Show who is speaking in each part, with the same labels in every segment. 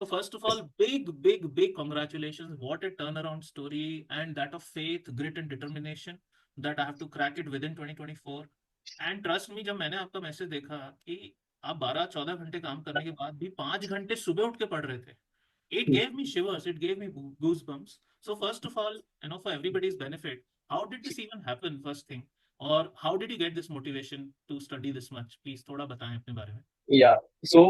Speaker 1: So first of all, big congratulations. What a turnaround story, and that of faith, grit and determination that I have to crack it within 2024. And trust me, जब मैंने आपका message देखा कि आप 12-14 घंटे काम करने के बाद भी 5 घंटे सुबह उठ के पढ़ रहे थे, it gave me shivers, it gave me goosebumps. So first of all, for everybody's benefit, how did this even happen, first thing? Or how did you get this motivation to study this much? Please थोड़ा बताएं अपने बारे में.
Speaker 2: Yeah. So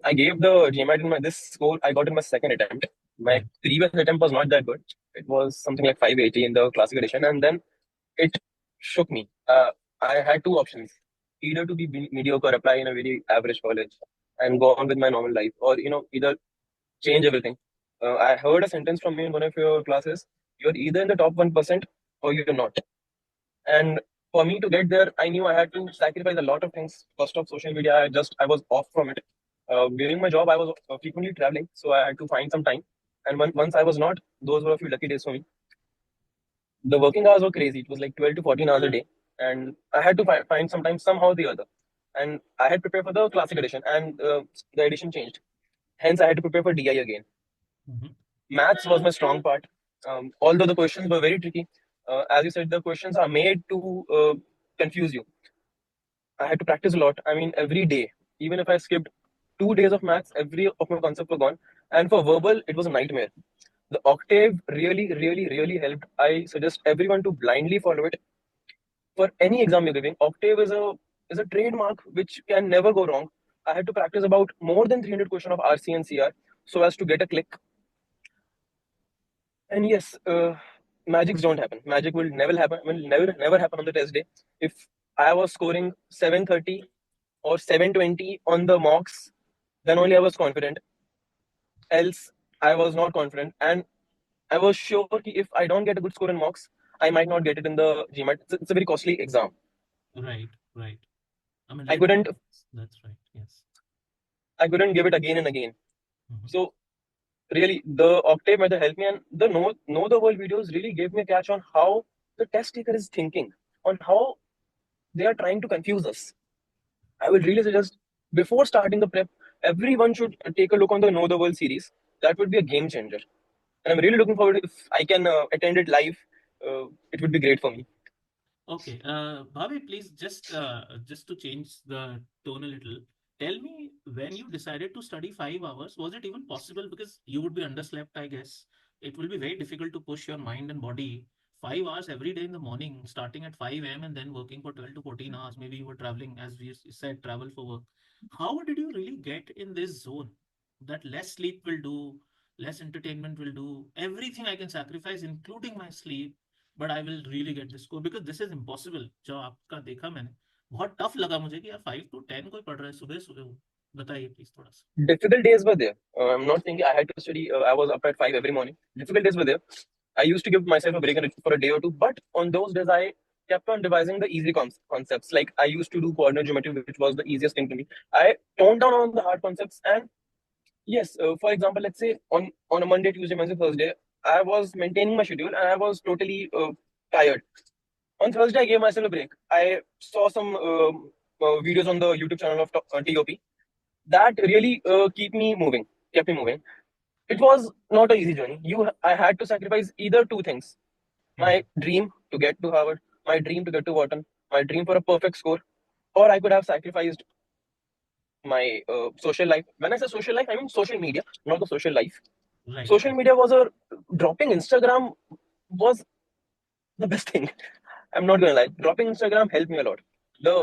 Speaker 2: I gave the GMAT in my this score I got in my second attempt. My
Speaker 1: Right.
Speaker 2: previous attempt was not that good. It was something like 580 in the classic edition, and then it shook me. I had two options: either to be mediocre, apply in a very average college, and go on with my normal life, or either change everything. I heard a sentence from me in one of your classes: "You're either in the top 1% or you're not." And for me to get there, I knew I had to sacrifice a lot of things. First off, social media, I was off from it. During my job, I was frequently traveling, so I had to find some time. And once I was not, those were a few lucky days for me. The working hours were crazy. It was like 12 to 14 hours a day, and I had to find some time somehow or the other. And I had prepared for the classic edition, and the edition changed. Hence, I had to prepare for DI again.
Speaker 1: Mhm.
Speaker 2: Maths was my strong part. Although the questions were very tricky, as you said, the questions are made to confuse you. I had to practice a lot. I mean, every day, even if I skipped 2 days of maths, every of my concepts were gone. And for verbal, it was a nightmare. The octave really, really, really helped. I suggest everyone to blindly follow it for any exam you're giving. Octave is a trademark which can never go wrong. I had to practice about more than 300 questions of RC and CR so as to get a click. And yes, magics don't happen. Magic will never happen. Will never happen on the test day. If I was scoring 730 or 720 on the mocks, then only I was confident. Else, I was not confident, and I was sure that if I don't get a good score in mocks, I might not get it in the GMAT. It's a very costly exam.
Speaker 1: Right, right. I mean,
Speaker 2: I
Speaker 1: let me.
Speaker 2: couldn't
Speaker 1: That's right. Yes.
Speaker 2: I couldn't give it again and again.
Speaker 1: Mhm.
Speaker 2: So really, the octave method helped me, and the know the world videos really gave me a catch on how the test taker is thinking, on how they are trying to confuse us. I would really suggest before starting the prep, everyone should take a look on the Know the World series. That would be a game changer. And I'm really looking forward if I can attend it live. It would be great for me.
Speaker 1: Okay, Bhavi, please just to change the tone a little, tell me when you decided to study 5 hours, was it even possible? Because you would be underslept, I guess. It will be very difficult to push your mind and body 5 hours every day in the morning, starting at 5 a.m. and then working for 12 to 14 hours. Maybe you were traveling, as we said, travel for work. How did you really get in this zone that less sleep will do, less entertainment will do, everything I can sacrifice, including my sleep, but I will really get this score because this is impossible. जो आपका देखा मैंने, बहुत tough लगा मुझे कि यार 5 to 10 कोई पढ़ रहा है सुबह सुबह. बताइए प्लीज थोड़ा सा.
Speaker 2: Difficult days were there. I'm not thinking I had to study. I was up at 5 every morning. Difficult days were there. I used to give myself a break for a day or two, but on those days, I kept on devising the easy concepts. Like I used to do coordinate geometry, which was the easiest thing to me. I toned down on the hard concepts, and yes, for example, let's say on a Monday, Tuesday, Wednesday, Thursday, I was maintaining my schedule and I was totally tired. On Thursday, I gave myself a break. I saw some videos on the YouTube channel of TOP that really kept me moving. It was not an easy journey. I had to sacrifice either two things: my dream to get to Harvard, my dream to get to Wharton, my dream for a perfect score, or I could have sacrificed my social life. When I say social life, I mean social media, not the social life.
Speaker 1: Right
Speaker 2: Social media was a dropping Instagram was the best thing. I'm not gonna lie. Dropping Instagram helped me a lot. The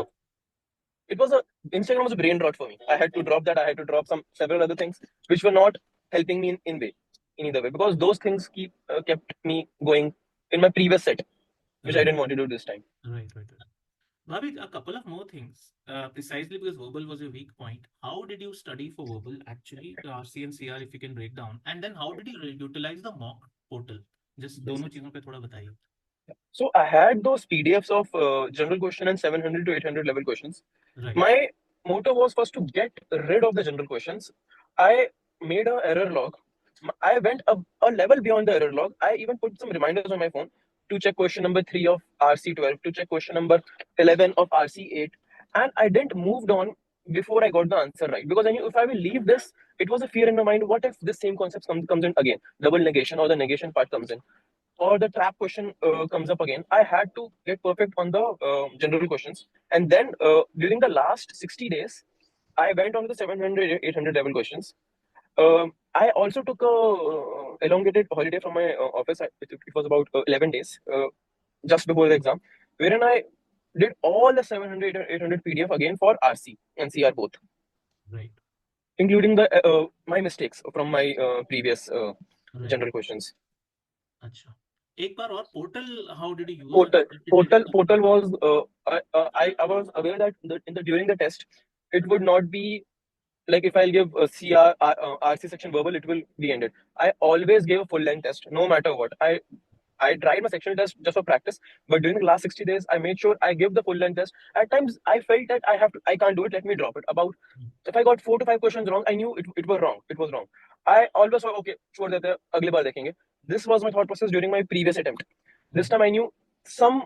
Speaker 2: it was a Instagram was a brain rot for me. I had to drop that. I had to drop some several other things which were not helping me in either way, because those things kept me going in my previous set, which I
Speaker 1: right
Speaker 2: didn't want to do this time.
Speaker 1: Right right. Bhavik, a couple of more things. Precisely because verbal was your weak point. How did you study for verbal actually? RC and CR, if you can break down. And then how did you utilize the mock portal? Just दोनों चीजों पे थोड़ा बताइए.
Speaker 2: So I had those PDFs of general question and 700 to 800 level questions.
Speaker 1: Right.
Speaker 2: My motto was first to get rid of the general questions. I made a error log. I went a level beyond the error log. I even put some reminders on my phone to check question number 3 of RC12, to check question number 11 of RC8. And I didn't moved on before I got the answer right, because I knew if I will leave this, it was a fear in my mind. What if this same concept comes in again, double negation or the negation part comes in, or the trap question comes up again? I had to get perfect on the general questions, and then during the last 60 days, I went on to the 700, 800 level questions. I also took a elongated holiday from my office. It was about 11 days just before the exam, wherein I did all the 700 or 800 PDF again for RC and CR both,
Speaker 1: Right.
Speaker 2: including the my mistakes from my previous
Speaker 1: Right.
Speaker 2: general questions.
Speaker 1: अच्छा. एक बार और portal, how did you use,
Speaker 2: Portal,
Speaker 1: or did it come
Speaker 2: portal
Speaker 1: from?
Speaker 2: was I was aware that in the during the test, it would not be like if I'll give a RC section verbal, it will be ended. I always gave a full length test, no matter what. I tried my sectional test just for practice, but during the last 60 days, I made sure I give the full length test. At times, I felt that I can't do it. Let me drop it. About if I got 4 to 5 questions wrong, I knew it was wrong. It was wrong. I always thought, okay, छोड़ देते हैं, अगली बार देखेंगे. This was my thought process during my previous attempt. This time I knew some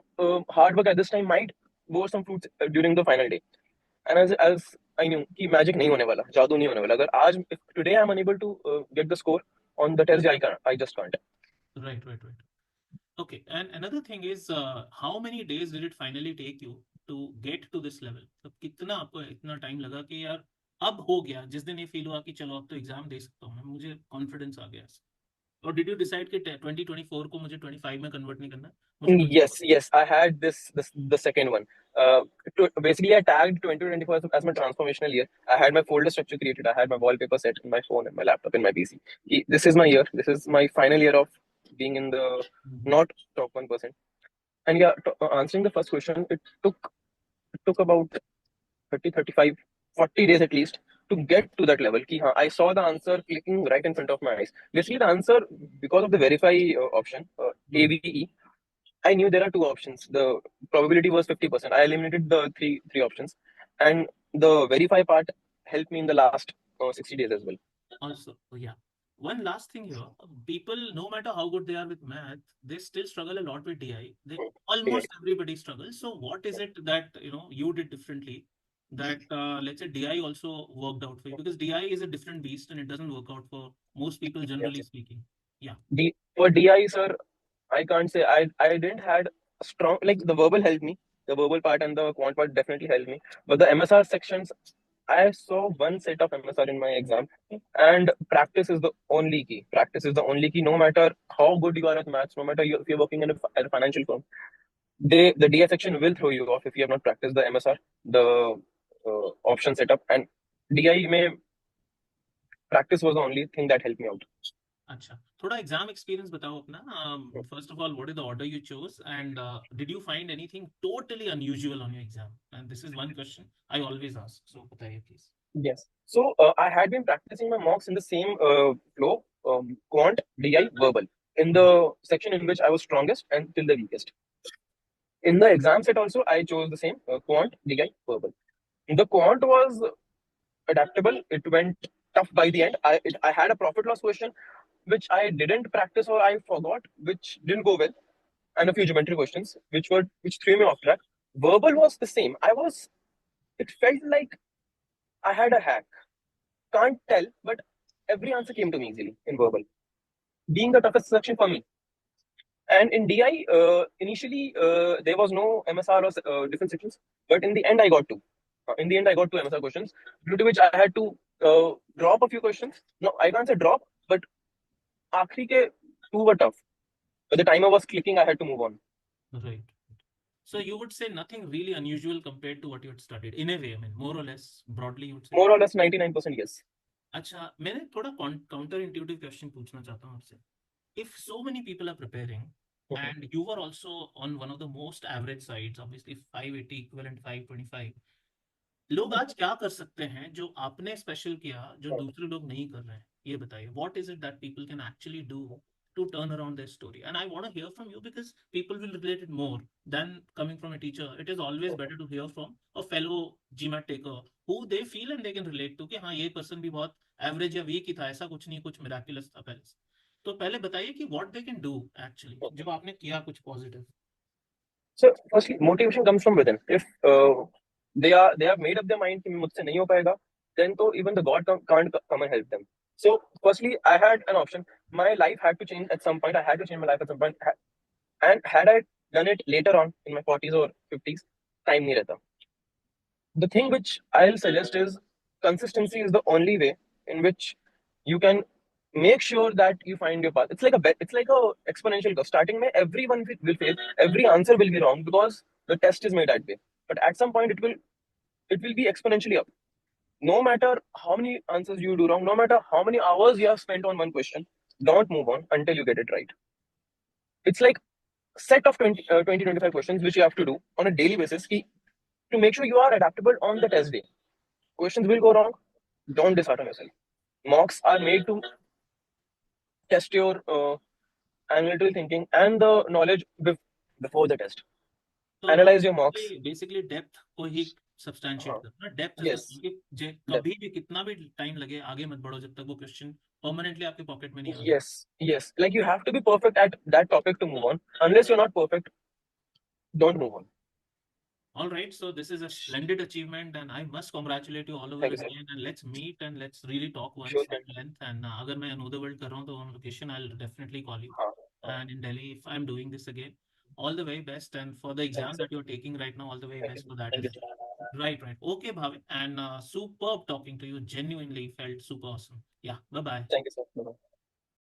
Speaker 2: hard work at this time might bore some fruits during the final day. And as I knew कि magic नहीं होने वाला, जादू नहीं होने वाला. अगर आज if today I'm unable to get the score on the test, I just can't.
Speaker 1: Right, right, right. Okay, and another thing is, how many days did it finally take you to get to this level? तो कितना आपको इतना time लगा कि यार अब हो गया, जिस दिन ये फील हुआ कि चलो अब तो एग्जाम दे सकता हूँ मैं, मुझे कॉन्फिडेंस आ गया? और डिड यू डिसाइड कि 2024 को मुझे 25 में कन्वर्ट नहीं करना, मुझे 20?
Speaker 2: Yes, I had this the second one. Basically, I tagged 2024 as my transformational year. I had my folder structure created. I had my wallpaper set in my phone and my laptop in my PC. This is my year. This is my final year of being in the not top 1%. And yeah, answering the first question, it took about 30, 35, 40 days at least to get to that level. Ki, haan, I saw the answer clicking right in front of my eyes. Basically, the answer, because of the verify option, AVE, I knew there are two options. The probability was 50%. I eliminated the three options, and the verify part helped me in the last 60 days as well.
Speaker 1: Also, yeah. One last thing here. People, no matter how good they are with math, they still struggle a lot with DI. They
Speaker 2: Yeah.
Speaker 1: almost everybody struggles. So what is it that you did differently that let's say DI also worked out for you? Because DI is a different beast and it doesn't work out for most people, generally
Speaker 2: Yes.
Speaker 1: speaking. Yeah.
Speaker 2: For DI, sir, I can't say I didn't had a strong, like the verbal helped me. The verbal part and the quant part definitely helped me. But the MSR sections, I saw one set of MSR in my exam, and practice is the only key. Practice is the only key. No matter how good you are at maths, no matter if you're working at a financial firm, the DI section will throw you off if you have not practiced the MSR, the option setup, and DI may practice was the only thing that helped me out.
Speaker 1: अच्छा, थोड़ा exam experience बताओ अपना. First of all, what is the order you chose, and did you find anything totally unusual on your exam? And this is one question I always ask, so बताइए please.
Speaker 2: Yes. So I had been practicing my mocks in the same flow, quant, DI, verbal, in the section in which I was strongest and till the weakest. In the exam set also, I chose the same quant, DI, verbal. The quant was adaptable. It went tough by the end. I had a profit loss question which I didn't practice or I forgot, which didn't go well, and a few geometry questions which threw me off track. Verbal was the same. It felt like I had a hack. Can't tell, but every answer came to me easily in verbal, being the toughest section for me. And in DI, initially there was no MSR or different sections, but in the end I got two. In the end, I got two MSR questions, due to which I had to drop a few questions. No, I can't say drop, but आखिरी के two were tough. By the time I was clicking, I had to move on.
Speaker 1: Right. So you would say nothing really unusual compared to what you had studied in a way. I mean, more or less, broadly, you would say.
Speaker 2: More or less 99% yes.
Speaker 1: अच्छा, मैंने थोड़ा counter intuitive question पूछना चाहता हूँ आपसे. If so many people are preparing, and you were also on one of the most average sides, obviously 580 equivalent 525, लोग आज क्या कर सकते हैं जो आपने स्पेशल किया जो दूसरे लोग नहीं कर रहे हैं? ये बताइए, what is it that people can actually do to turn around their story? And I want to hear from you because people will relate it more than coming from a teacher. It is always better to hear from a fellow GMAT taker who they feel and they can relate to कि हाँ ये person भी बहुत average या week ही था, ऐसा कुछ नहीं, कुछ मिराकुलस था पहले से. तो पहले बताइए कि what they can do actually जब आपने किया कुछ positive.
Speaker 2: So, firstly, motivation comes from within. If they have made up their mind कि मुझसे नहीं हो पाएगा, then तो even the God can't come and help them. So firstly, I had an option. My life had to change at some point. I had to change my life at some point. And had I done it later on in my 40s or 50s, time नहीं रहता. The thing which I'll suggest is consistency is the only way in which you can make sure that you find your path. It's like it's like a exponential curve. Starting mein, everyone will fail. Every answer will be wrong because the test is made that way. But at some point, it will be exponentially up. No matter how many answers you do wrong, no matter how many hours you have spent on one question, don't move on until you get it right. It's like set of 25 questions which you have to do on a daily basis to make sure you are adaptable on the test day. Questions will go wrong. Don't dishearten yourself. Mocks are made to test your analytical thinking and the knowledge before the test.
Speaker 1: तो
Speaker 2: Analyze your mocks.
Speaker 1: Basically depth को ही substantiate
Speaker 2: Uh,
Speaker 1: करना, depth is the
Speaker 2: yes, depth.
Speaker 1: कभी भी कितना भी time लगे आगे मत बढ़ो जब तक वो क्वेश्चन परमानेंटली आपके पॉकेट में नहीं आ जाए.
Speaker 2: Yes. Like you have to be perfect at that topic to move on. Unless you're not perfect, don't move on.
Speaker 1: All right, so this is a splendid achievement, and I must congratulate you all over
Speaker 2: Thank you, sir.
Speaker 1: again. And let's meet and let's really talk
Speaker 2: Sure
Speaker 1: once
Speaker 2: thing.
Speaker 1: at length. And अगर मैं another world कर रहा हूँ तो on location I'll definitely call you.
Speaker 2: Uh,
Speaker 1: And in Delhi, if I'm doing this again, all the very best. And for the
Speaker 2: thank you,
Speaker 1: exam
Speaker 2: sir.
Speaker 1: that you're taking right now, all the very
Speaker 2: Thank you.
Speaker 1: best for that
Speaker 2: Thank
Speaker 1: as
Speaker 2: you.
Speaker 1: well. Right. Okay, Bhavin. And superb talking to you. Genuinely felt super awesome. Yeah. Bye bye.
Speaker 2: Thank you, sir. Bye-bye.